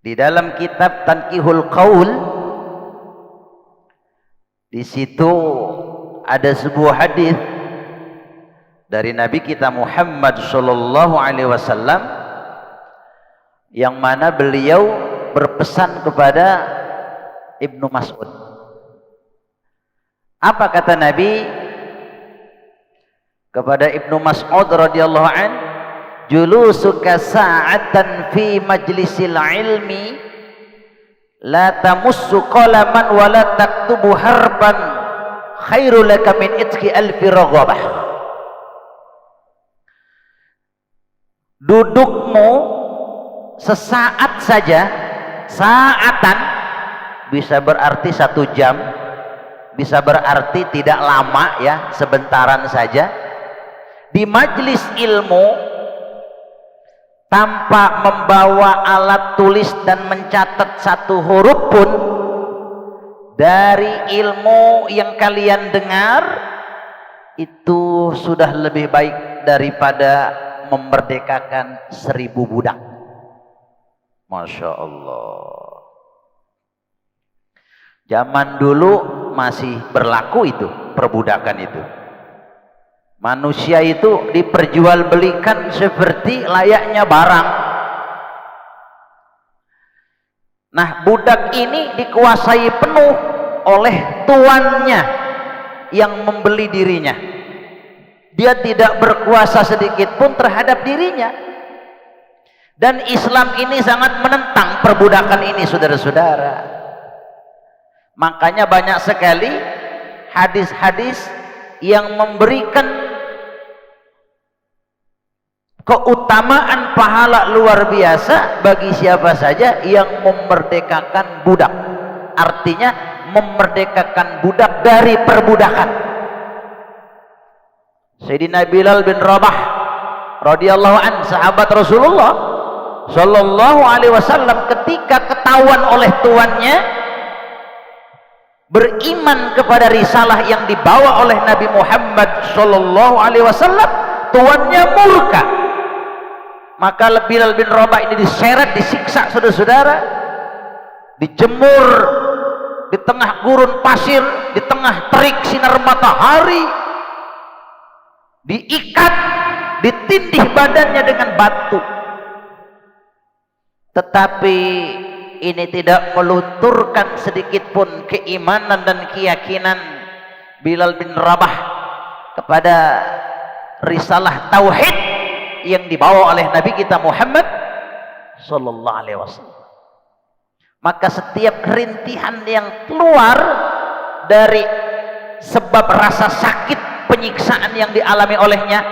Di dalam kitab Tanqihul Qaul, di situ ada sebuah hadis dari Nabi kita Muhammad sallallahu alaihi wasallam yang mana beliau berpesan kepada Ibnu Mas'ud. Apa kata Nabi kepada Ibnu Mas'ud radhiyallahu an? Julusuka sa'atan fi majlisil ilmi la tamussu qalaman wa la taktubu harban khairul laka min itqi alfi raghabah. Dudukmu sesaat saja, saatan bisa berarti 1 jam, bisa berarti tidak lama ya, sebentaran saja di majlis ilmu tanpa membawa alat tulis dan mencatat 1 huruf pun dari ilmu yang kalian dengar, itu sudah lebih baik daripada memerdekakan 1000 budak. Masya Allah. Zaman dulu masih berlaku itu perbudakan itu. Manusia itu diperjualbelikan seperti layaknya barang. Nah, budak ini dikuasai penuh oleh tuannya yang membeli dirinya. Dia tidak berkuasa sedikit pun terhadap dirinya. Dan Islam ini sangat menentang perbudakan ini, saudara-saudara. Makanya banyak sekali hadis-hadis yang memberikan keutamaan pahala luar biasa bagi siapa saja yang memerdekakan budak. Artinya memerdekakan budak dari perbudakan. Sayyidina Bilal bin Rabah radhiyallahu an, sahabat Rasulullah sallallahu alaihi wasallam, ketika ketahuan oleh tuannya beriman kepada risalah yang dibawa oleh Nabi Muhammad sallallahu alaihi wasallam, tuannya murka. Maka Bilal bin Rabah ini diseret, disiksa, saudara-saudara, dijemur di tengah gurun pasir, di tengah terik sinar matahari, diikat, ditindih badannya dengan batu. Tetapi ini tidak melunturkan sedikit pun keimanan dan keyakinan Bilal bin Rabah kepada risalah tauhid yang dibawa oleh Nabi kita Muhammad sallallahu alaihi wasallam. Maka setiap kerintihan yang keluar dari sebab rasa sakit penyiksaan yang dialami olehnya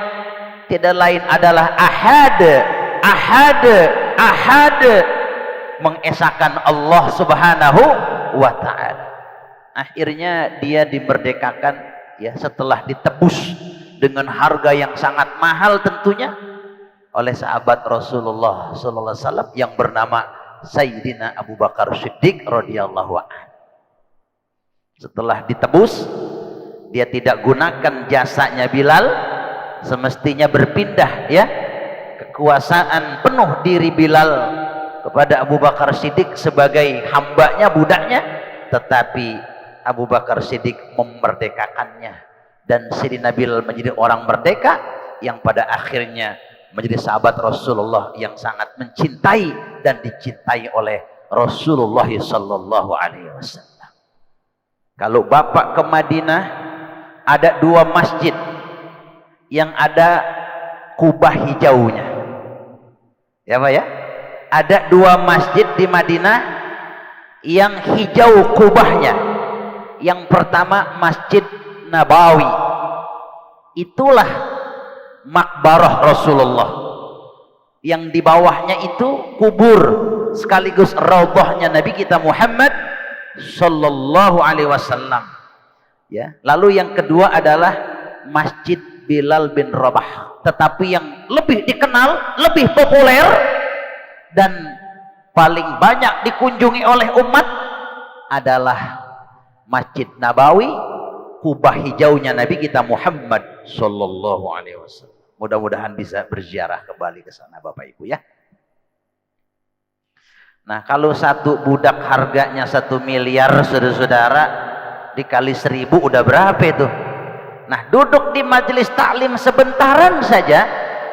tidak lain adalah ahad mengesahkan Allah subhanahu wa ta'ala. Akhirnya dia dimerdekakan ya, setelah ditebus dengan harga yang sangat mahal tentunya oleh sahabat Rasulullah sallallahu alaihi wasallam yang bernama Sayyidina Abu Bakar Siddiq radhiyallahu anhu. Setelah ditebus, dia tidak gunakan jasanya Bilal, semestinya berpindah ya kekuasaan penuh diri Bilal kepada Abu Bakar Siddiq sebagai hambanya, budaknya, tetapi Abu Bakar Siddiq memerdekakannya dan Sayyidina Bilal menjadi orang merdeka yang pada akhirnya menjadi sahabat Rasulullah yang sangat mencintai dan dicintai oleh Rasulullah sallallahu alaihi wasallam. Kalau Bapak ke Madinah, ada 2 masjid yang ada kubah hijaunya. Ya Pak ya? Ada 2 masjid di Madinah yang hijau kubahnya. Yang pertama Masjid Nabawi. Itulah makbarah Rasulullah. Yang di bawahnya itu kubur sekaligus raudhahnya Nabi kita Muhammad sallallahu alaihi wasallam. Ya, lalu yang kedua adalah Masjid Bilal bin Rabah. Tetapi yang lebih dikenal, lebih populer dan paling banyak dikunjungi oleh umat adalah Masjid Nabawi, kubah hijaunya Nabi kita Muhammad sallallahu alaihi wasallam. Mudah-mudahan bisa berziarah kembali ke sana Bapak Ibu ya. Nah, kalau satu budak harganya 1 miliar, saudara-saudara, dikali 1000 udah berapa itu? Nah, duduk di majelis taklim sebentaran saja,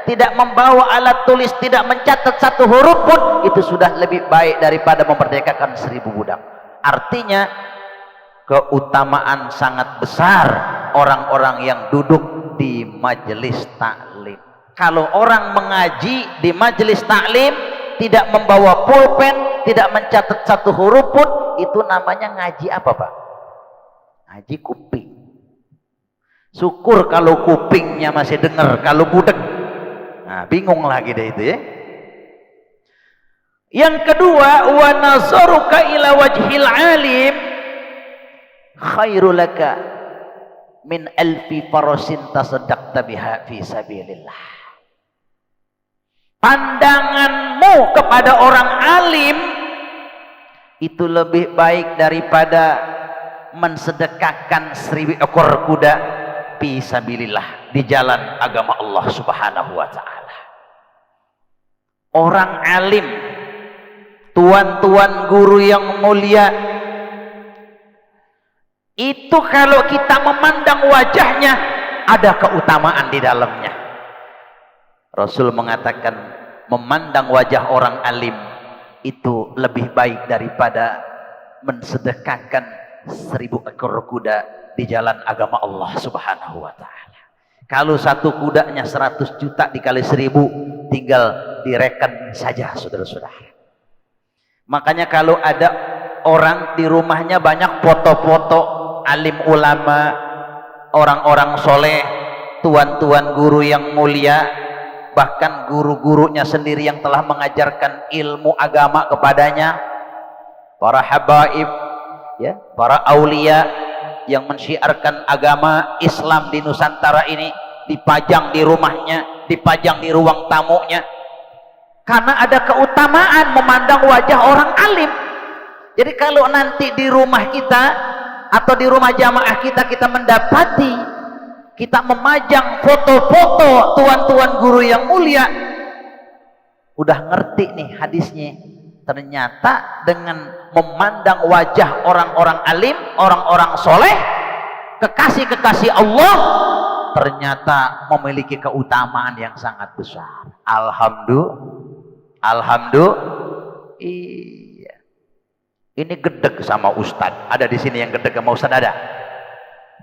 tidak membawa alat tulis, tidak mencatat satu huruf pun, itu sudah lebih baik daripada memerdekakan 1000 budak. Artinya keutamaan sangat besar orang-orang yang duduk di majelis taklim. Kalau orang mengaji di majelis taklim tidak membawa pulpen, tidak mencatat satu huruf pun, itu namanya ngaji apa, Pak? Ngaji kuping. Syukur kalau kupingnya masih dengar, kalau budek, nah bingung lagi deh itu ya. Yang kedua, wa nazaruka ila wajhil alim khairul laka min alfi farasin tasaddaqta biha fi sabilillah. Pandanganmu kepada orang alim itu lebih baik daripada mensedekahkan 1000 ekor kuda fi sabilillah, di jalan agama Allah Subhanahu wa taala. Orang alim, tuan-tuan guru yang mulia, itu kalau kita memandang wajahnya ada keutamaan di dalamnya. Rasul mengatakan memandang wajah orang alim itu lebih baik daripada mensedekahkan 1000 ekor kuda di jalan agama Allah Subhanahu wa taala. Kalau satu kudanya 100 juta dikali 1000, tinggal direken saja, saudara-saudara. Makanya kalau ada orang di rumahnya banyak foto-foto alim ulama, orang-orang soleh, tuan-tuan guru yang mulia, bahkan guru-gurunya sendiri yang telah mengajarkan ilmu agama kepadanya, para habaib, ya, para aulia yang mensyiarkan agama Islam di Nusantara ini, dipajang di rumahnya, dipajang di ruang tamunya, karena ada keutamaan memandang wajah orang alim. Jadi kalau nanti di rumah kita atau di rumah jamaah kita, kita mendapati kita memajang foto-foto tuan-tuan guru yang mulia, udah ngerti nih hadisnya. Ternyata dengan memandang wajah orang-orang alim, orang-orang soleh, kekasih-kekasih Allah, ternyata memiliki keutamaan yang sangat besar. Alhamdulillah. Iya. Ini gedeg sama Ustadz. Ada di sini yang gedeg sama Ustadz, ada?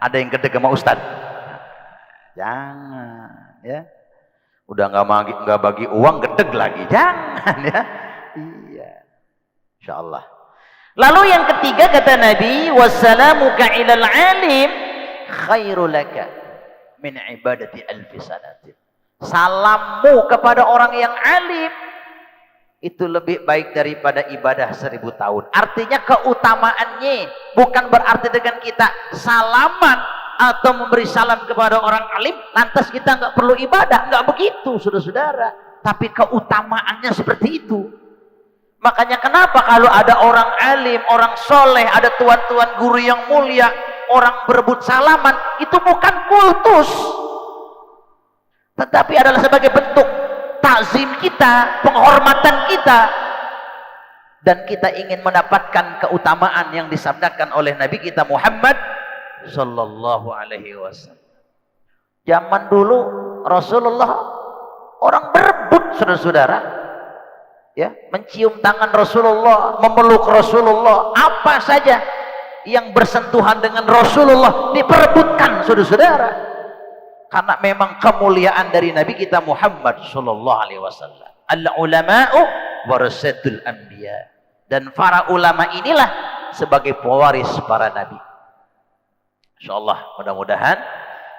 Ada yang gedeg sama Ustadz? Jangan, ya. Udah nggak bagi uang, gedeg lagi. Jangan, ya. Iya. Insyaallah. Lalu yang ketiga kata Nabi, wassalamuka ilal alim khairul laka min ibadati alfi sanatin. Salammu kepada orang yang alim itu lebih baik daripada ibadah 1000 tahun. Artinya keutamaannya bukan berarti dengan kita salaman atau memberi salam kepada orang alim lantas kita nggak perlu ibadah, nggak begitu, saudara-saudara. Tapi keutamaannya seperti itu. Makanya kenapa kalau ada orang alim, orang soleh, ada tuan-tuan guru yang mulia, orang berebut salaman, itu bukan kultus, tetapi adalah sebagai bentuk takzim kita, penghormatan kita, dan kita ingin mendapatkan keutamaan yang disabdakan oleh Nabi kita Muhammad Sallallahu Alaihi Wasallam. Zaman dulu Rasulullah orang berebut, saudara-saudara, ya, mencium tangan Rasulullah, memeluk Rasulullah, apa saja yang bersentuhan dengan Rasulullah diperebutkan, saudara-saudara, karena memang kemuliaan dari Nabi kita Muhammad Sallallahu Alaihi Wasallam. Al ulama'u warasatul anbiya, dan para ulama inilah sebagai pewaris para nabi. Insyaallah, mudah-mudahan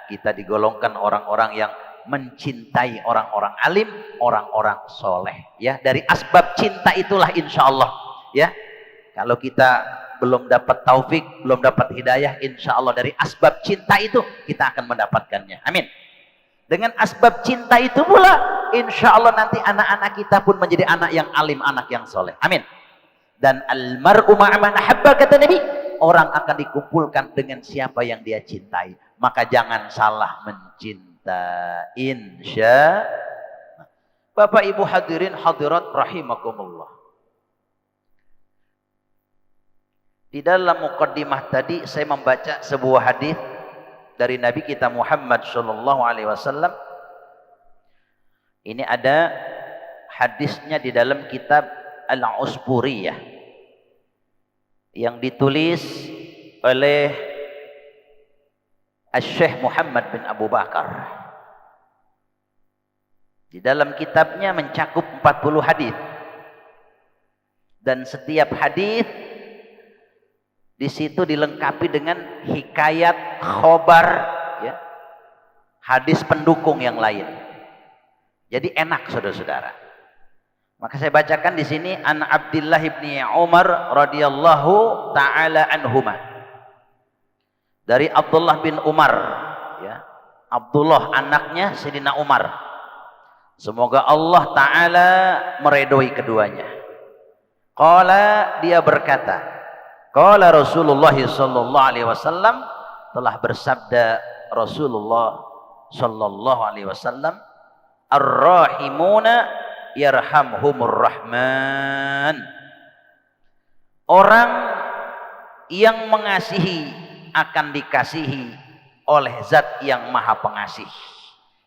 kita digolongkan orang-orang yang mencintai orang-orang alim, orang-orang soleh, ya. Dari asbab cinta itulah insyaallah, ya. Kalau kita belum dapat taufik, belum dapat hidayah, insyaallah dari asbab cinta itu kita akan mendapatkannya. Amin. Dengan asbab cinta itu pula insyaallah nanti anak-anak kita pun menjadi anak yang alim, anak yang soleh. Amin. Dan almar'u ma'a man ahabba, kata Nabi, orang akan dikumpulkan dengan siapa yang dia cintai. Maka jangan salah mencinta. Insya. Bapak Ibu hadirin hadirat rahimakumullah. Di dalam muqaddimah tadi saya membaca sebuah hadis dari Nabi kita Muhammad sallallahu alaihi wasallam. Ini ada hadisnya di dalam kitab Al-Usburiyah yang ditulis oleh Syekh Muhammad bin Abu Bakar. Di dalam kitabnya mencakup 40 hadis. Dan setiap hadis di situ dilengkapi dengan hikayat, khobar, ya, hadis pendukung yang lain. Jadi enak saudara-saudara. Maka saya bacakan di sini an Abdullah bin Umar radhiyallahu taala anhuma. Dari Abdullah bin Umar, ya. Abdullah anaknya Sayyidina Umar. Semoga Allah taala meredoi keduanya. Qala, dia berkata, qala Rasulullah sallallahu alaihi wasallam, telah bersabda Rasulullah sallallahu alaihi wasallam, ar-rahimuna yarhamhumur rahman. Orang yang mengasihi akan dikasihi oleh zat yang maha pengasih,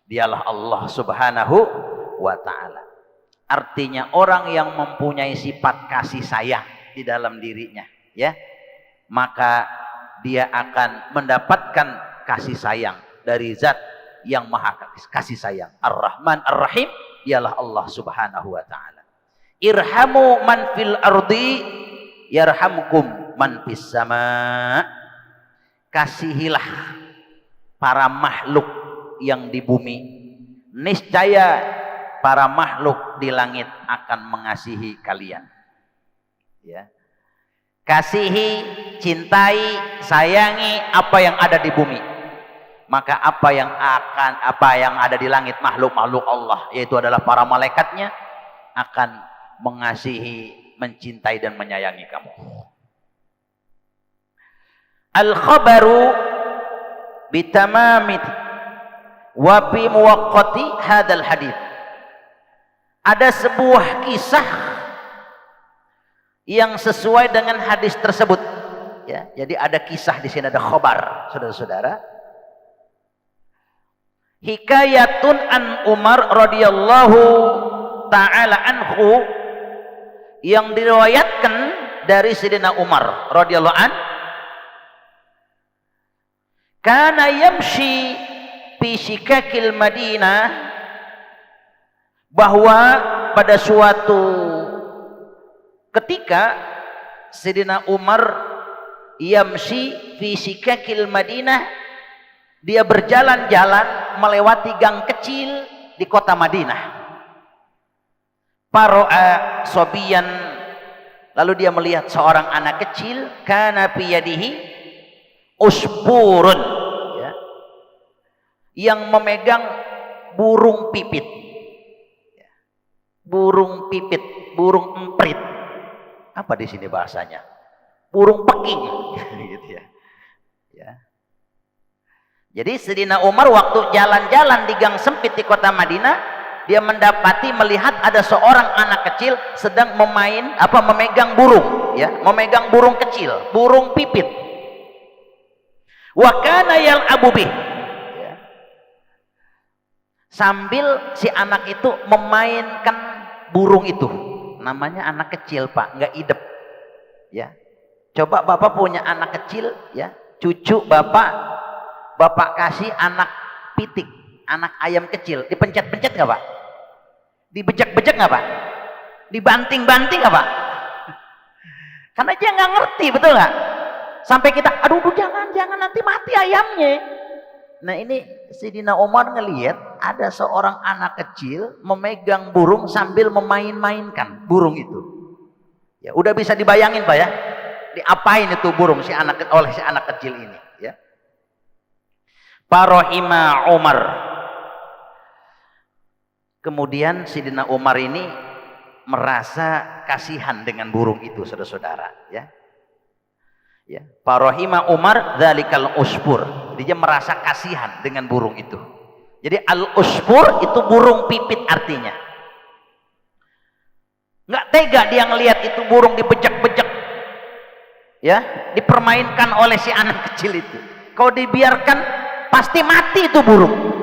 dialah Allah subhanahu wa ta'ala. Artinya orang yang mempunyai sifat kasih sayang di dalam dirinya, ya, maka dia akan mendapatkan kasih sayang dari zat yang maha kasih sayang. Ar-Rahman Ar-Rahim, dialah Allah subhanahu wa ta'ala. Irhamu man fil ardi yarhamkum man fis sama. Kasihilah para makhluk yang di bumi, niscaya para makhluk di langit akan mengasihi kalian. Ya. Kasihi, cintai, sayangi apa yang ada di bumi. Maka apa yang ada di langit, makhluk-makhluk Allah, yaitu adalah para malaikatnya, akan mengasihi, mencintai dan menyayangi kamu. Al-khabaru bitamamit wa bi muwaqqati hadzal hadits. Ada sebuah kisah yang sesuai dengan hadis tersebut, ya. Jadi ada kisah di sini, ada khabar, saudara-saudara. Hikayatun an Umar radhiyallahu taala anhu, yang diriwayatkan dari Sayyidina Umar radhiyallahu an, kana yamshi fi shikakil Madinah, bahwa pada suatu ketika Sayyidina Umar yamshi fi shikakil Madinah, dia berjalan-jalan melewati gang kecil di kota Madinah. Para'a sobiyan, lalu dia melihat seorang anak kecil, kana fi yadihi usburun, ya, yang memegang burung pipit. Burung pipit, burung emprit. Apa di sini bahasanya? Burung peking, gitu ya. Ya. Jadi Sayyidina Umar waktu jalan-jalan di gang sempit di kota Madinah, dia melihat ada seorang anak kecil sedang memegang burung, ya, memegang burung kecil, burung pipit. Wa kana yal'abu bih. Sambil si anak itu memainkan burung itu. Namanya anak kecil, Pak, nggak idep, ya. Coba Bapak punya anak kecil, ya, cucu Bapak kasih anak pitik, anak ayam kecil, dipencet-pencet nggak, Pak? Dibejek-bejek nggak, Pak? Dibanting-banting nggak, Pak? Karena dia nggak ngerti, betul nggak? Sampai kita, aduh jangan nanti mati ayamnya. Nah ini Sayyidina Umar ngelihat ada seorang anak kecil memegang burung sambil memain-mainkan burung itu. Ya, udah bisa dibayangin, Pak, ya. Diapain itu burung oleh si anak kecil ini, ya. Farahima Umar. Kemudian Sayyidina Umar ini merasa kasihan dengan burung itu, saudara-saudara, ya. Ya, Farahima Umar dzalikal usbur. Dia merasa kasihan dengan burung itu. Jadi al-usbur itu burung pipit artinya. Nggak tega dia ngelihat itu burung dibejek-bejek. ya, dipermainkan oleh si anak kecil itu. Kalau dibiarkan pasti mati itu burung.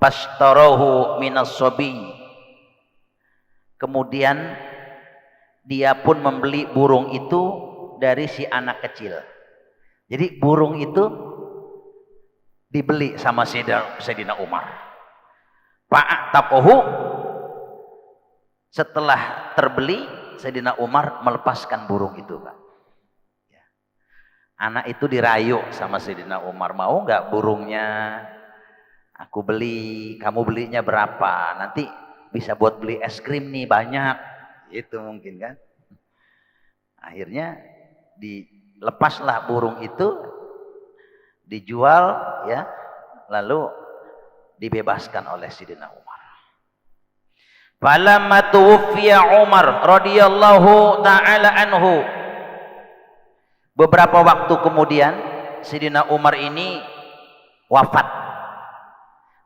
Pastarahu minas sobi. Kemudian dia pun membeli burung itu dari si anak kecil. Jadi burung itu dibeli sama Sayyidina Umar. Fa'ataquhu. Setelah terbeli, Sayyidina Umar melepaskan burung itu, Pak. Anak itu dirayu sama Sayyidina Umar, mau nggak burungnya aku beli, kamu belinya berapa? Nanti bisa buat beli es krim nih banyak, itu mungkin kan. Akhirnya dilepaslah burung itu, dijual ya, lalu dibebaskan oleh Sayyidina Umar. Falamma tuwfiya Umar radhiyallahu taala anhu. Beberapa waktu kemudian Sayyidina Umar ini wafat,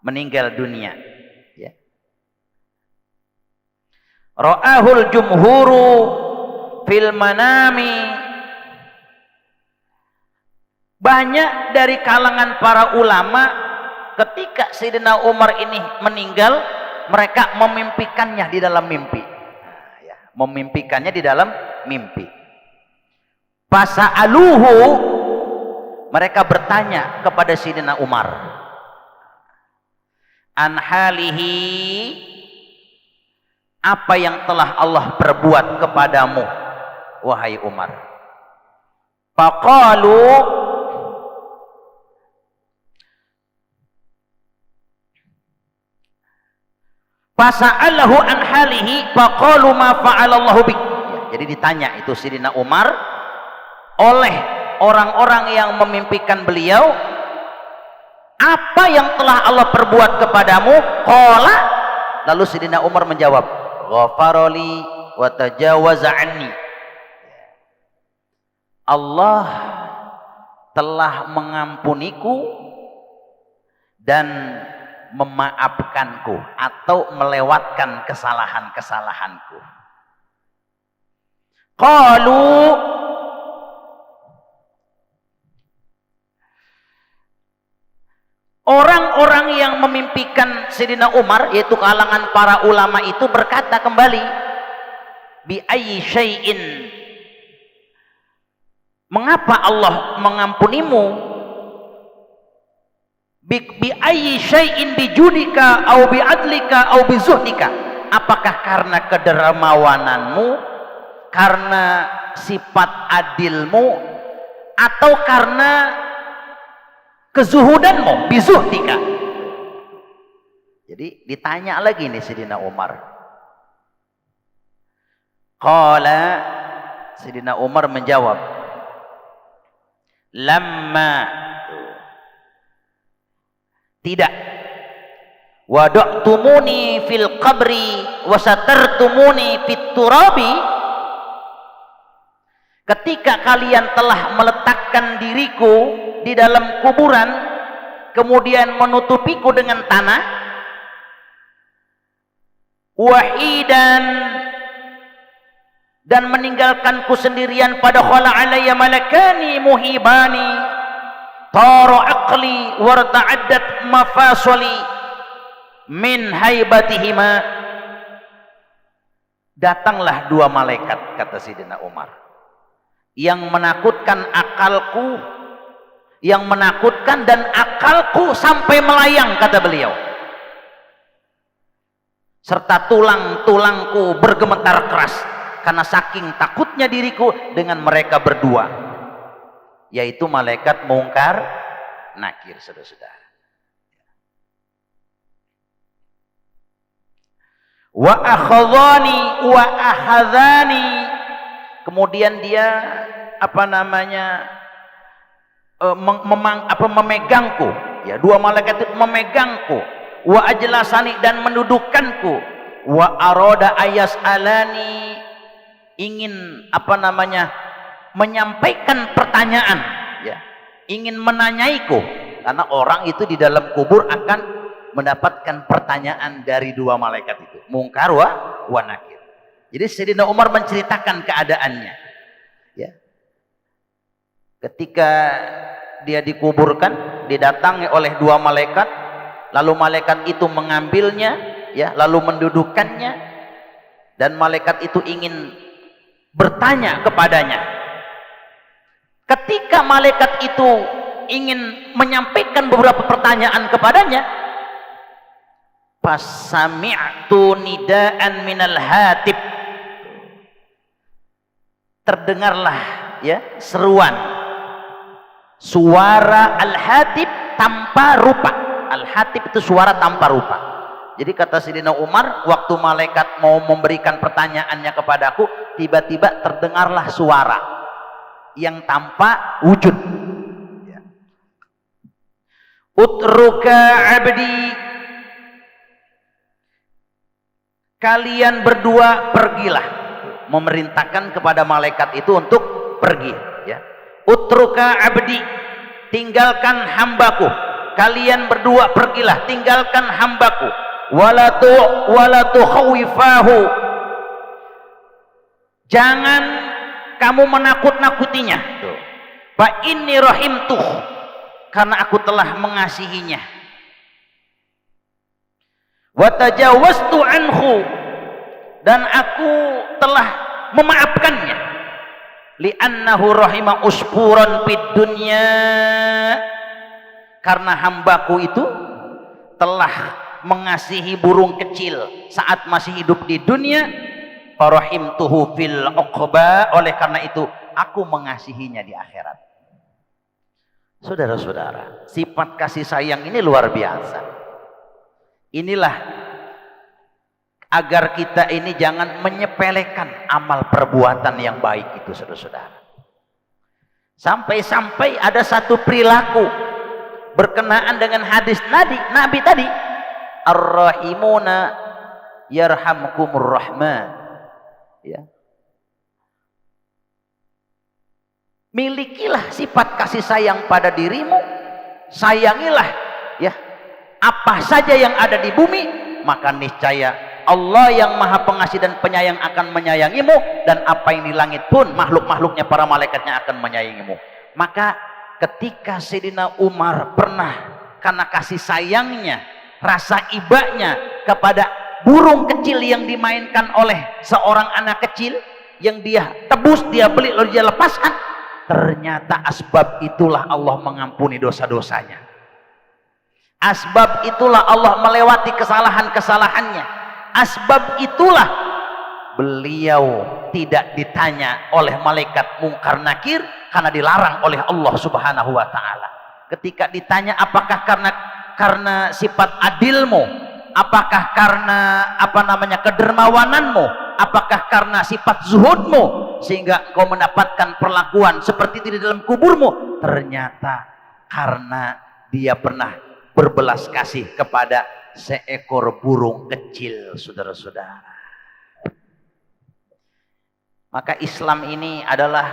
meninggal dunia, ya. Ra'ahul jumhuru fil manami. Banyak dari kalangan para ulama ketika Sayyidina Umar ini meninggal, mereka memimpikannya di dalam mimpi. Nah, ya, memimpikannya di dalam mimpi. Fasa'aluhu, mereka bertanya kepada Sayyidina Umar, an halihi, apa yang telah Allah perbuat kepadamu wahai Umar. Faqalu, fasa'alahu an halihi faqalu ma fa'alallahu bik. Ya, jadi ditanya itu Sayyidina Umar oleh orang-orang yang memimpikan beliau, apa yang telah Allah perbuat kepadamu? Qala, lalu Sayyidina Umar menjawab, ghafarali wa tajawaza anni. Allah telah mengampuniku dan memaafkanku atau melewatkan kesalahan-kesalahanku. Qalu, orang-orang yang memimpikan Sayyidina Umar, yaitu kalangan para ulama itu, berkata kembali, bi ayyi syai'in, mengapa Allah mengampunimu? Bi ayyi syai'in bijudika au bi adlika au bi zuhdika. Apakah karena kedermawananmu, karena sifat adilmu, atau karena kezuhudanmu, bizuhdika? Jadi ditanya lagi nih Sayyidina Umar. Qala, Sayyidina Umar menjawab, lamma, tidak, wada'tumuni fil qabri wa satartumuni fit turabi, ketika kalian telah meletakkan diriku di dalam kuburan, kemudian menutupiku dengan tanah, wahidan, dan meninggalkanku sendirian, pada khala alayya malakani muhibani tara aqli warta'addat mafasali min haibatihima. Datanglah dua malaikat, kata Sayyidina Umar, yang menakutkan akalku, yang menakutkan dan akalku sampai melayang, kata beliau, serta tulang-tulangku bergemetar keras karena saking takutnya diriku dengan mereka berdua, yaitu malaikat Mungkar Nakir, saudara-saudara. Wa akhadhani wa ahadhani, kemudian dia memegangku, ya, dua malaikat itu memegangku, wa ajlasani, dan mendudukkanku, wa arada ayas alani, ingin menyampaikan pertanyaan, ya, ingin menanyaiku, karena orang itu di dalam kubur akan mendapatkan pertanyaan dari dua malaikat itu, Mungkar wa Nakir. Jadi Sayyidina Umar menceritakan keadaannya, ya, Ketika dia dikuburkan, didatangi oleh dua malaikat, lalu malaikat itu mengambilnya, ya, lalu mendudukkannya, dan malaikat itu ingin bertanya kepadanya. Ketika malaikat itu ingin menyampaikan beberapa pertanyaan kepadanya, pas sami'tu nidaan minal hatib, terdengarlah, ya, seruan, suara al-hatib tanpa rupa. Al-hatib itu suara tanpa rupa. Jadi kata Sayyidina Umar, waktu malaikat mau memberikan pertanyaannya kepadaku, tiba-tiba terdengarlah suara yang tanpa wujud. Utruka abdi, kalian berdua pergilah. Memerintahkan kepada malaikat itu untuk pergi, ya. Utruka abdi, tinggalkan hambaku. Kalian berdua pergilah, tinggalkan hambaku. Walatu khawifahu, jangan kamu menakut-nakutinya. Fa inni rahimtuh, karena aku telah mengasihinya. Wa tajawaztu anhu, dan aku telah memaafkannya. Li'annahu rahima usfuran fid dunya, karena hambaku itu telah mengasihi burung kecil saat masih hidup di dunia. Farahimtuhu fil uqba, oleh karena itu aku mengasihinya di akhirat. Saudara-saudara, sifat kasih sayang ini luar biasa. Inilah agar kita ini jangan menyepelekan amal perbuatan yang baik itu, saudara-saudara. Sampai-sampai ada satu perilaku berkenaan dengan hadis Nabi tadi, ar-rahimuna yarhamkumur rahman, ya. Milikilah sifat kasih sayang pada dirimu, sayangilah, ya, apa saja yang ada di bumi, maka niscaya Allah yang maha pengasih dan penyayang akan menyayangimu, dan apa yang di langit pun makhluk-makhluknya, para malaikatnya akan menyayangimu. Maka ketika Sayyidina Umar pernah karena kasih sayangnya, rasa ibanya kepada burung kecil yang dimainkan oleh seorang anak kecil, yang dia tebus, dia beli lalu dia lepaskan, ternyata asbab itulah Allah mengampuni dosa-dosanya. Asbab itulah Allah melewati kesalahan-kesalahannya. Asbab itulah beliau tidak ditanya oleh malaikat Munkar Nakir, karena dilarang oleh Allah Subhanahu wa taala. Ketika ditanya apakah karena sifat adilmu, apakah karena kedermawananmu, apakah karena sifat zuhudmu sehingga kau mendapatkan perlakuan seperti itu di dalam kuburmu, ternyata karena dia pernah berbelas kasih kepada seekor burung kecil, saudara-saudara. Maka Islam ini adalah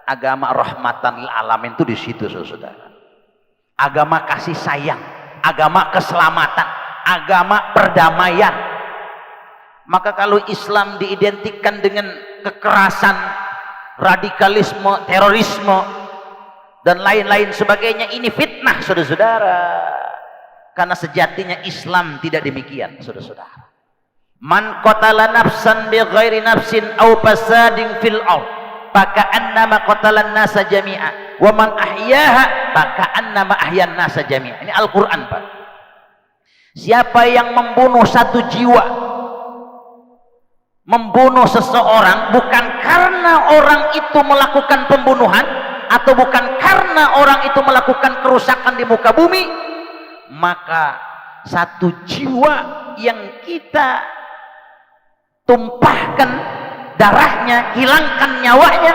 agama rahmatan lil alamin, itu di situ, saudara-saudara. Agama kasih sayang, agama keselamatan, agama perdamaian. Maka kalau Islam diidentikan dengan kekerasan, radikalisme, terorisme, dan lain-lain sebagainya, ini fitnah, saudara-saudara. Karena sejatinya Islam tidak demikian, saudara-saudara. Man qatala nafsan bi ghairi nafsin aw fasadin fil ard faka'annama qatalan nasa jami'a wa man ahyaha faka'annama ahyan nasa jami'a. Ini Al-Qur'an, Pak. Siapa yang membunuh satu jiwa, membunuh seseorang bukan karena orang itu melakukan pembunuhan, atau bukan karena orang itu melakukan kerusakan di muka bumi, maka satu jiwa yang kita tumpahkan darahnya, hilangkan nyawanya,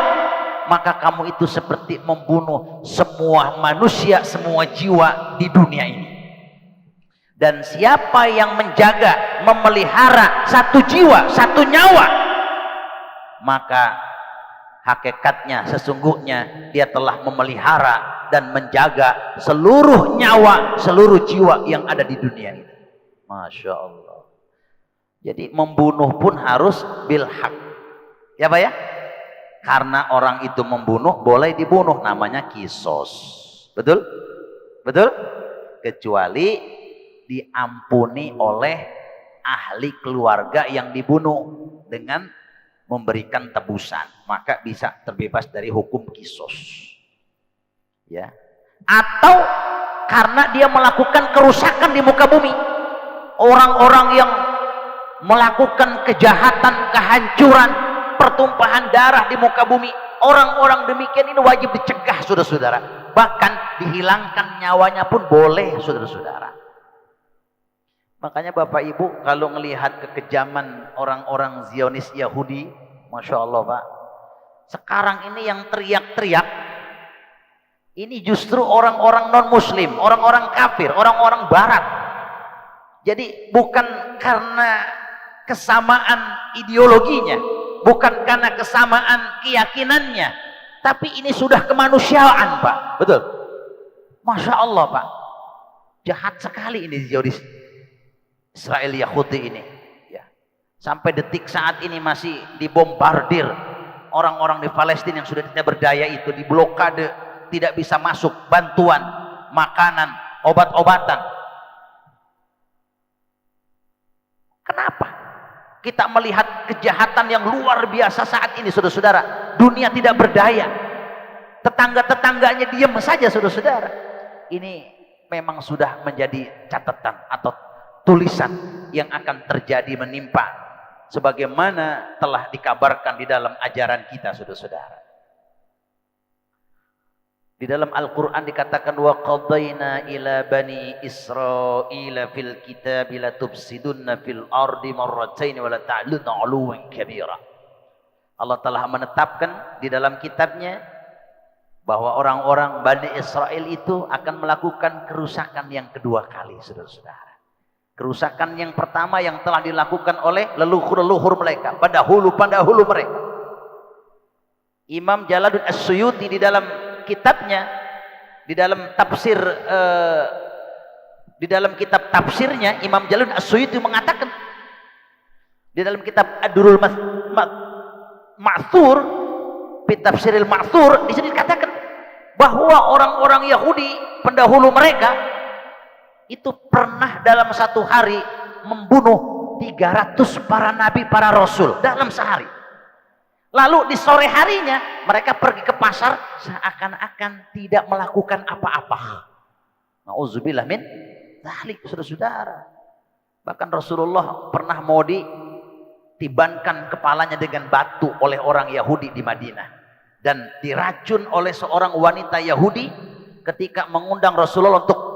maka kamu itu seperti membunuh semua manusia, semua jiwa di dunia ini. Dan siapa yang menjaga, memelihara satu jiwa, satu nyawa, maka hakikatnya sesungguhnya dia telah memelihara dan menjaga seluruh nyawa, seluruh jiwa yang ada di dunia ini. Masya Allah. Jadi membunuh pun harus bil haq, ya Pak ya. karena orang itu membunuh boleh dibunuh, namanya kisos. Betul? Betul? Kecuali diampuni oleh ahli keluarga yang dibunuh dengan memberikan tebusan, maka bisa terbebas dari hukum kisos. Ya. Atau karena dia melakukan kerusakan di muka bumi. Orang-orang yang melakukan kejahatan, kehancuran, pertumpahan darah di muka bumi, orang-orang demikian ini wajib dicegah, saudara-saudara. Bahkan dihilangkan nyawanya pun boleh, saudara-saudara. Makanya Bapak Ibu kalau melihat kekejaman orang-orang Zionis Yahudi, Masya Allah Pak, sekarang ini yang teriak-teriak ini justru orang-orang non-muslim, orang-orang kafir, orang-orang barat. Jadi bukan karena kesamaan ideologinya, bukan karena kesamaan keyakinannya, tapi ini sudah kemanusiaan Pak. Betul? Masya Allah Pak, jahat sekali ini Zionis Israel Yahudi ini, ya. Sampai detik saat ini masih dibombardir orang-orang di Palestina yang sudah tidak berdaya itu, diblokade, tidak bisa masuk bantuan, makanan, obat-obatan. Kenapa? Kita melihat kejahatan yang luar biasa saat ini, saudara-saudara. Dunia tidak berdaya, tetangga-tetangganya diam saja, saudara-saudara. Ini memang sudah menjadi catatan atau tulisan yang akan terjadi menimpa sebagaimana telah dikabarkan di dalam ajaran kita, saudara-saudara. Di dalam Al-Quran dikatakan wa qadayna ila bani Israila fil kitabi la tufsidunna fil ardi marrataini wa la ta'lunna 'uluwan kabira. Allah telah menetapkan di dalam kitabnya bahwa orang-orang Bani Israel itu akan melakukan kerusakan yang kedua kali, saudara-saudara. Kerusakan yang pertama yang telah dilakukan oleh leluhur-leluhur mereka, pendahulu mereka. Imam Jalaluddin As-Suyuti di dalam kitabnya, di dalam tafsir, di dalam kitab tafsirnya, Imam Jalaluddin As-Suyuti mengatakan di dalam kitab Ad-Durrul Ma'thur, fi Tafsiril Ma'thur, di sini dikatakan bahwa orang-orang Yahudi pendahulu mereka itu pernah dalam satu hari membunuh 300 para nabi, para rasul dalam sehari. Lalu di sore harinya mereka pergi ke pasar seakan-akan tidak melakukan apa-apa. Nauzubillah min dzalik, saudara-saudara. Bahkan Rasulullah pernah mau ditibankan kepalanya dengan batu oleh orang Yahudi di Madinah, dan diracun oleh seorang wanita Yahudi ketika mengundang Rasulullah untuk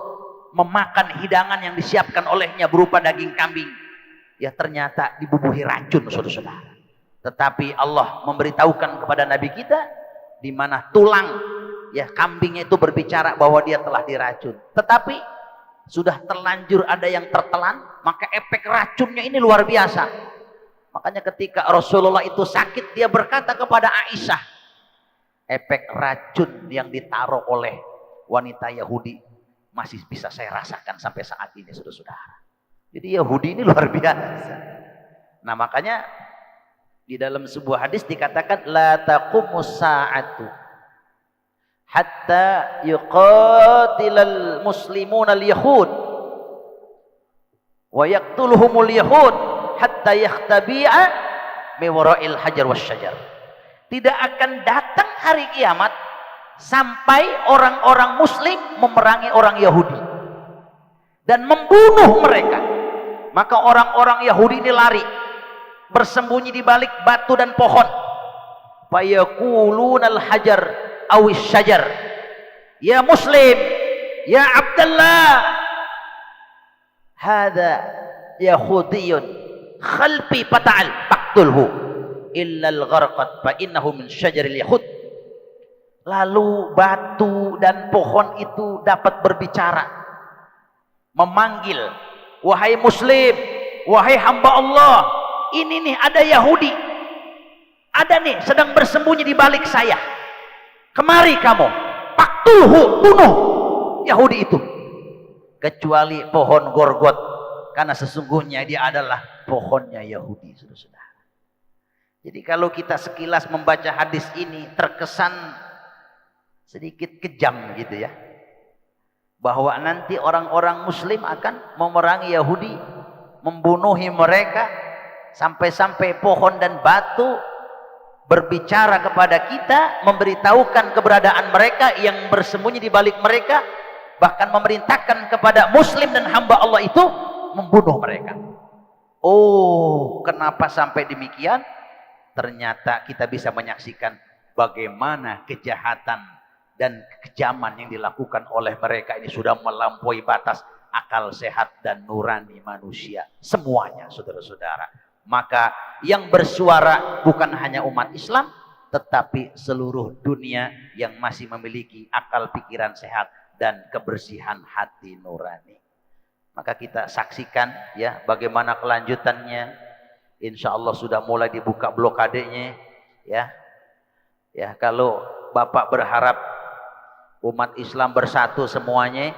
memakan hidangan yang disiapkan olehnya berupa daging kambing. Ya ternyata dibubuhi racun, saudara-saudara. Tetapi Allah memberitahukan kepada Nabi kita di mana tulang ya kambingnya itu berbicara bahwa dia telah diracun. Tetapi sudah terlanjur ada yang tertelan, maka efek racunnya ini luar biasa. Makanya ketika Rasulullah itu sakit, dia berkata kepada Aisyah, efek racun yang ditaruh oleh wanita Yahudi masih bisa saya rasakan sampai saat ini, saudara-saudara. Jadi Yahudi ini luar biasa. Nah makanya di dalam sebuah hadis dikatakan la taqumus sa'atu hatta yuqatilal muslimuna al-yahud wa yaqtuluhumul yahud hatta yakhtabi'a mi wara'il hajar wasyajar. Tidak akan datang hari kiamat sampai orang-orang muslim memerangi orang Yahudi dan membunuh mereka. Maka orang-orang Yahudi ini lari, bersembunyi di balik batu dan pohon. Fayaqulunal hajar awis syajar, ya muslim, ya Abdullah, hadza yahudiyun khalfi fata'al faqtulhu illa al-gharqat fa innahu min syajaril yahud. Lalu batu dan pohon itu dapat berbicara, memanggil, wahai muslim, wahai hamba Allah, ini nih ada Yahudi, ada nih sedang bersembunyi di balik saya, kemari kamu, faktulhu, bunuh Yahudi itu, kecuali pohon gorgot, karena sesungguhnya dia adalah pohonnya Yahudi, saudara-saudara. Jadi kalau kita sekilas membaca hadis ini terkesan sedikit kejam gitu ya. Bahwa nanti orang-orang muslim akan memerangi Yahudi, membunuhi mereka, sampai-sampai pohon dan batu berbicara kepada kita, memberitahukan keberadaan mereka yang bersembunyi di balik mereka, bahkan memerintahkan kepada muslim dan hamba Allah itu membunuh mereka. Oh, kenapa sampai demikian? Ternyata kita bisa menyaksikan bagaimana kejahatan dan kekejaman yang dilakukan oleh mereka ini sudah melampaui batas akal sehat dan nurani manusia semuanya, saudara-saudara. Maka yang bersuara bukan hanya umat Islam, tetapi seluruh dunia yang masih memiliki akal pikiran sehat dan kebersihan hati nurani. Maka kita saksikan ya bagaimana kelanjutannya. Insya Allah sudah mulai dibuka blokadenya ya. Ya, kalau Bapak berharap umat Islam bersatu semuanya,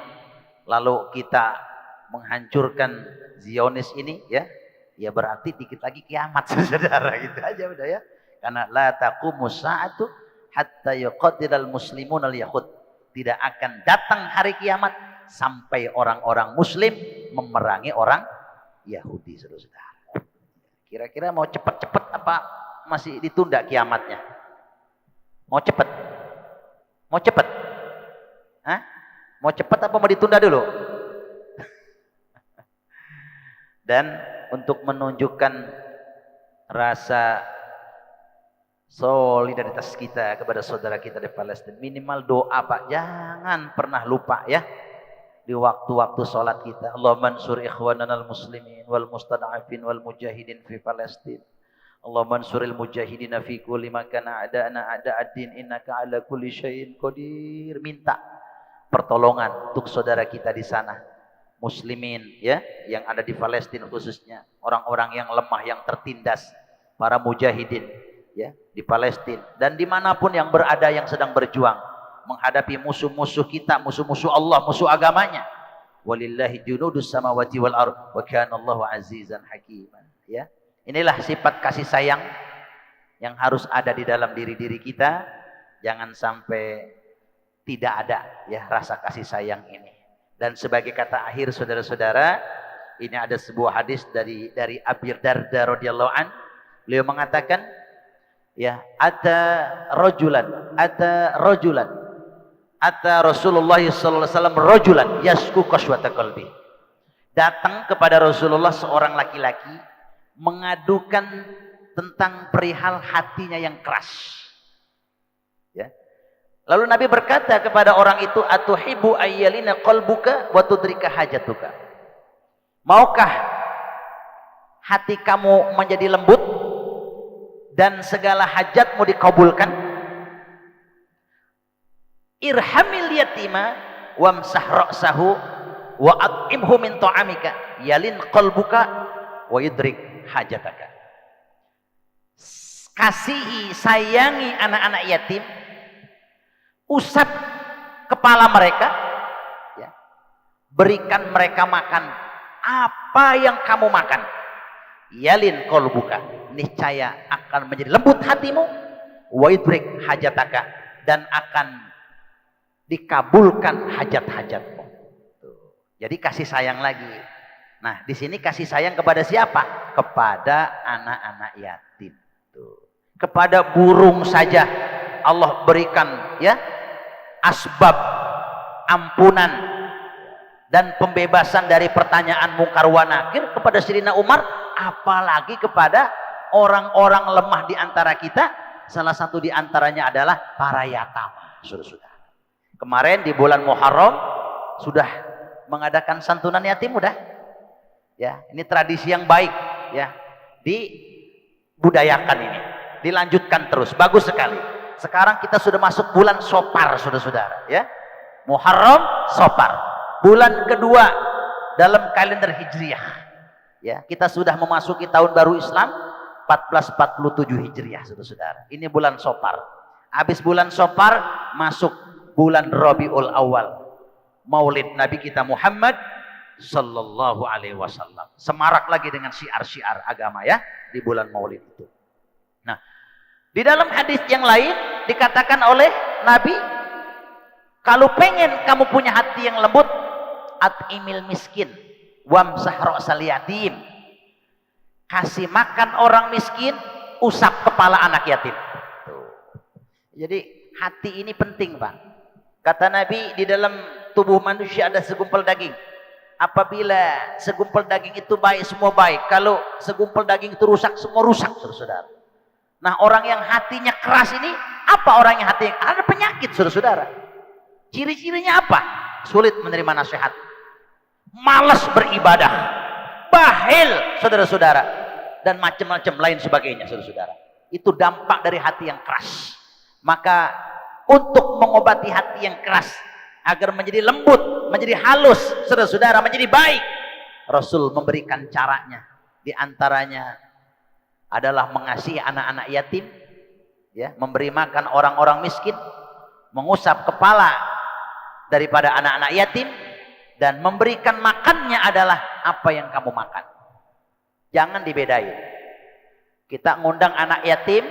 lalu kita menghancurkan Zionis ini ya, ya berarti dikit lagi kiamat, saudara, gitu aja udah ya. Karena la taqumus sa'atu hatta yuqatilal muslimun al yahud. Tidak akan datang hari kiamat sampai orang-orang muslim memerangi orang Yahudi, saudara-saudara. Kira-kira mau cepat-cepat apa masih ditunda kiamatnya? Mau cepat? Mau cepat? Hah? Mau cepat apa mau ditunda dulu? Dan untuk menunjukkan rasa solidaritas kita kepada saudara kita di Palestina, minimal doa Pak, jangan pernah lupa ya. Di waktu-waktu sholat kita, Allahumma ansur ikhwananal muslimin wal mustada'afin wal mujahidin fi Palestin. Allahumma ansuril mujahidina fi kulli makan a'da'na a'da'ad-din innaka ala kulli syai'in qadir. Minta pertolongan untuk saudara kita di sana, muslimin ya, yang ada di Palestina khususnya, orang-orang yang lemah, yang tertindas, para mujahidin ya di Palestina dan dimanapun yang berada, yang sedang berjuang menghadapi musuh-musuh kita, musuh-musuh Allah, musuh agamanya. Walillahi junudus samawati wal ardh wa kana Allahu azizan hakiman. Ya. Inilah sifat kasih sayang yang harus ada di dalam diri-diri kita. Jangan sampai tidak ada ya rasa kasih sayang ini. Dan sebagai kata akhir, saudara-saudara, ini ada sebuah hadis dari Abi Darda radhiyallahu an. Beliau mengatakan, ya, ata rajulan Ata Rasulullah sallallahu alaihi wasallam rajulan yasku qaswata qalbi. Datang kepada Rasulullah seorang laki-laki mengadukan tentang perihal hatinya yang keras. Ya. Lalu Nabi berkata kepada orang itu, atuhibu ayyalina qalbuka wa tudrika hajatuka. Maukah hati kamu menjadi lembut dan segala hajatmu dikabulkan? Irhamil yatima wamsah ra'sahu wa at'imhu min ta'amika yalin qalbuka wa yudrik hajataka. Kasihi, sayangi anak-anak yatim, usap kepala mereka ya. Berikan mereka makan apa yang kamu makan, yalin qalbuka, niscaya akan menjadi lembut hatimu, wa yudrik hajataka, dan akan dikabulkan hajat-hajatmu. Jadi kasih sayang lagi. Nah, di sini kasih sayang kepada siapa? Kepada anak-anak yatim. Kepada burung saja Allah berikan ya asbab ampunan dan pembebasan dari pertanyaan mungkar wa nakir kepada Sayyidina Umar, apalagi kepada orang-orang lemah di antara kita. Salah satu di antaranya adalah para yatama, saudara-saudara. Kemarin di bulan Muharram sudah mengadakan santunan yatim udah. Ya, ini tradisi yang baik ya. Dibudayakan ini, dilanjutkan terus. Bagus sekali. Sekarang kita sudah masuk bulan Sopar, saudara-saudara, ya. Muharram, Sopar. Bulan kedua dalam kalender Hijriah. Ya, kita sudah memasuki tahun baru Islam 1447 Hijriah, saudara-saudara. Ini bulan Sopar. Habis bulan Sopar masuk bulan Rabiul Awal, Maulid Nabi kita Muhammad sallallahu alaihi wasallam. Semarak lagi dengan syiar-syiar agama ya di bulan Maulid itu. Nah, di dalam hadis yang lain dikatakan oleh Nabi, kalau pengen kamu punya hati yang lembut, at'imil miskin wamsah ra'sal yatim. Kasih makan orang miskin, usap kepala anak yatim. Tuh. Jadi hati ini penting, Pak. Kata Nabi, di dalam tubuh manusia ada segumpal daging. Apabila segumpal daging itu baik, semua baik. Kalau segumpal daging itu rusak, semua rusak, saudara. Nah, orang yang hatinya keras ini, apa orang yang hatinya? Ada penyakit, saudara. Ciri-cirinya apa? Sulit menerima nasihat, malas beribadah, bahil, saudara-saudara, dan macam-macam lain sebagainya, saudara-saudara. Itu dampak dari hati yang keras. Maka untuk mengobati hati yang keras agar menjadi lembut, menjadi halus, saudara-saudara, menjadi baik, Rasul memberikan caranya. Di antaranya adalah mengasihi anak-anak yatim, ya, memberi makan orang-orang miskin, mengusap kepala daripada anak-anak yatim, dan memberikan makannya adalah apa yang kamu makan. Jangan dibedain. Kita ngundang anak yatim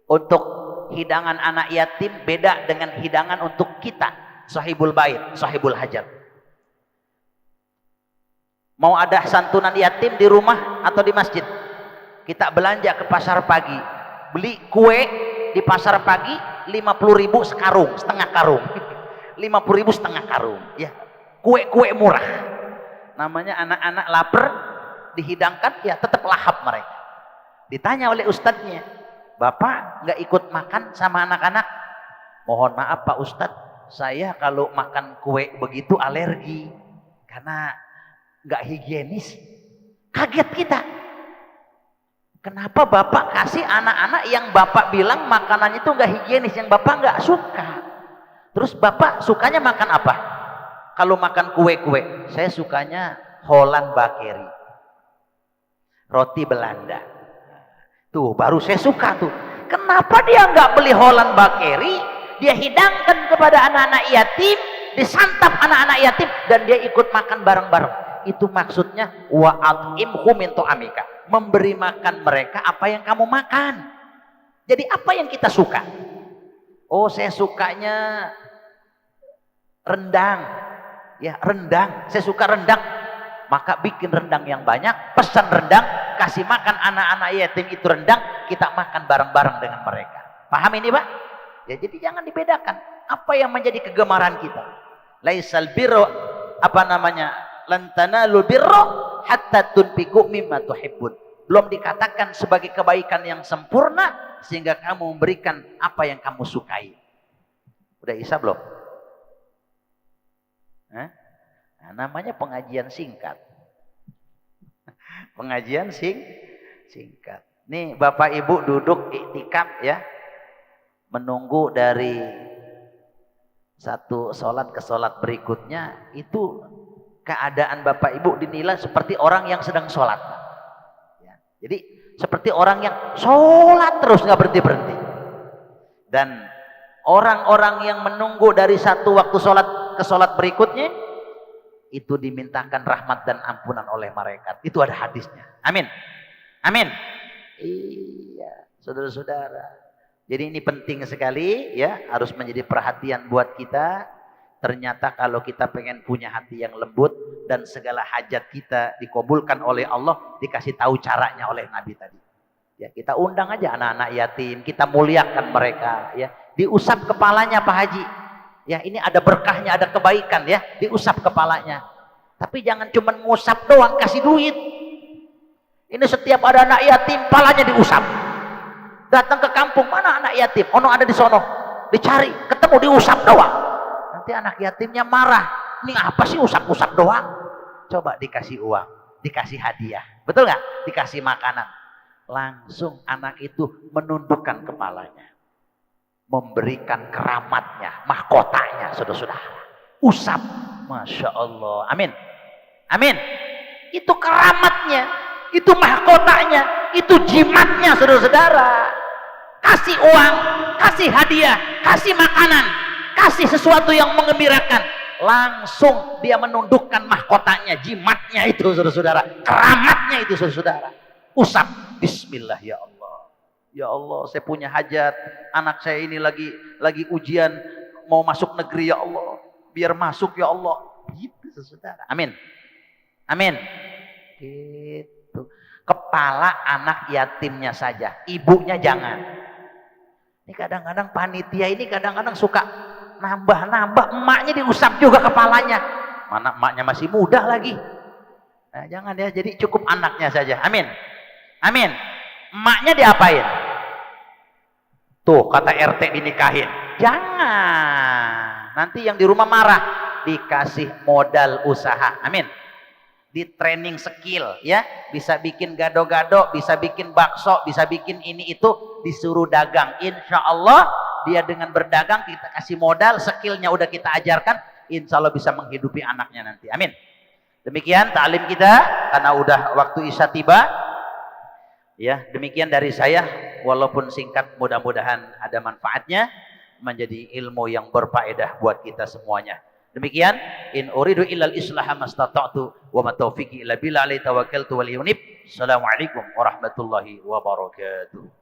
untuk hidangan anak yatim beda dengan hidangan untuk kita, sahibul bait, sahibul hajat. Mau ada santunan yatim di rumah atau di masjid, kita belanja ke pasar pagi, beli kue di pasar pagi 50.000 sekarung, setengah karung. 50.000 setengah karung, ya, kue-kue murah. Namanya anak-anak lapar, dihidangkan, ya tetap lahap mereka. Ditanya oleh ustadznya, Bapak nggak ikut makan sama anak-anak? Mohon maaf Pak Ustadz, saya kalau makan kue begitu alergi karena nggak higienis. Kaget kita. Kenapa Bapak kasih anak-anak yang Bapak bilang makanannya itu nggak higienis, yang Bapak nggak suka? Terus Bapak sukanya makan apa? Kalau makan kue-kue, saya sukanya Holland Bakery, roti Belanda. Tuh baru saya suka tuh. Kenapa dia nggak beli Holland Bakery, dia hidangkan kepada anak-anak yatim, disantap anak-anak yatim, dan dia ikut makan bareng-bareng? Itu maksudnya wa'at'imhum min ta'amika, memberi makan mereka apa yang kamu makan. Jadi apa yang kita suka? Oh, saya sukanya rendang, ya rendang, saya suka rendang, maka bikin rendang yang banyak, pesan rendang, kasih makan anak-anak yatim itu rendang, kita makan bareng-bareng dengan mereka. Paham ini Pak? Ya, jadi jangan dibedakan apa yang menjadi kegemaran kita. Laisal birro, apa namanya, lan tanalul birro hatta tunfiqu mimma tuhibbun. Belum dikatakan sebagai kebaikan yang sempurna sehingga kamu memberikan apa yang kamu sukai. Udah Isa belum? Nah, namanya pengajian singkat. Pengajian singkat. Nih Bapak Ibu duduk iktikaf ya, menunggu dari satu sholat ke sholat berikutnya, itu keadaan Bapak Ibu dinilai seperti orang yang sedang sholat. Ya, jadi seperti orang yang sholat terus nggak berhenti-berhenti. Dan orang-orang yang menunggu dari satu waktu sholat ke sholat berikutnya, itu dimintakan rahmat dan ampunan oleh malaikat. Itu ada hadisnya. Amin. Amin. Iya, saudara-saudara. Jadi ini penting sekali ya, harus menjadi perhatian buat kita. Ternyata kalau kita pengen punya hati yang lembut dan segala hajat kita dikabulkan oleh Allah, dikasih tahu caranya oleh Nabi tadi. Ya, kita undang aja anak-anak yatim, kita muliakan mereka ya. Diusap kepalanya Pak Haji. Ya, ini ada berkahnya, ada kebaikan ya, diusap kepalanya. Tapi jangan cuma ngusap doang, kasih duit. Ini setiap ada anak yatim, palanya diusap. Datang ke kampung, mana anak yatim? Ono ada di sono. Dicari, ketemu, diusap doang. Nanti anak yatimnya marah. Ini apa sih usap-usap doang? Coba dikasih uang, dikasih hadiah. Betul nggak? Dikasih makanan. Langsung anak itu menundukkan kepalanya. Memberikan keramatnya, mahkotanya, saudara-saudara. Usap. Masya Allah. Amin. Amin. Itu keramatnya. Itu mahkotanya. Itu jimatnya, saudara-saudara. Kasih uang, kasih hadiah, kasih makanan, kasih sesuatu yang menggembirakan, langsung dia menundukkan mahkotanya, jimatnya itu saudara-saudara, keramatnya itu saudara-saudara. Usap, bismillah ya Allah. Ya Allah, saya punya hajat, anak saya ini lagi ujian mau masuk negeri, ya Allah, biar masuk ya Allah. Gitu saudara. Amin. Amin. Gitu. Kepala anak yatimnya saja, ibunya jangan. Ini kadang-kadang panitia ini kadang-kadang suka nambah-nambah, emaknya diusap juga kepalanya. Mana emaknya masih muda lagi. Nah, jangan ya, jadi cukup anaknya saja. Amin. Amin. Emaknya diapain? Tuh kata RT dinikahin. Jangan. Nanti yang di rumah marah. Dikasih modal usaha. Amin. Di training skill ya. Bisa bikin gado-gado, bisa bikin bakso, bisa bikin ini itu, disuruh dagang. Insya Allah dia dengan berdagang kita kasih modal, skillnya udah kita ajarkan, insya Allah bisa menghidupi anaknya nanti. Amin. Demikian ta'lim kita karena udah waktu isya tiba. Ya, demikian dari saya, walaupun singkat, mudah-mudahan ada manfaatnya, menjadi ilmu yang berfaedah buat kita semuanya. Demikian, in uridu illal islaha mastata'tu wa ma taufiqi illa billah alaihi tawakkaltu wal yunib. Assalamualaikum warahmatullahi wabarakatuh.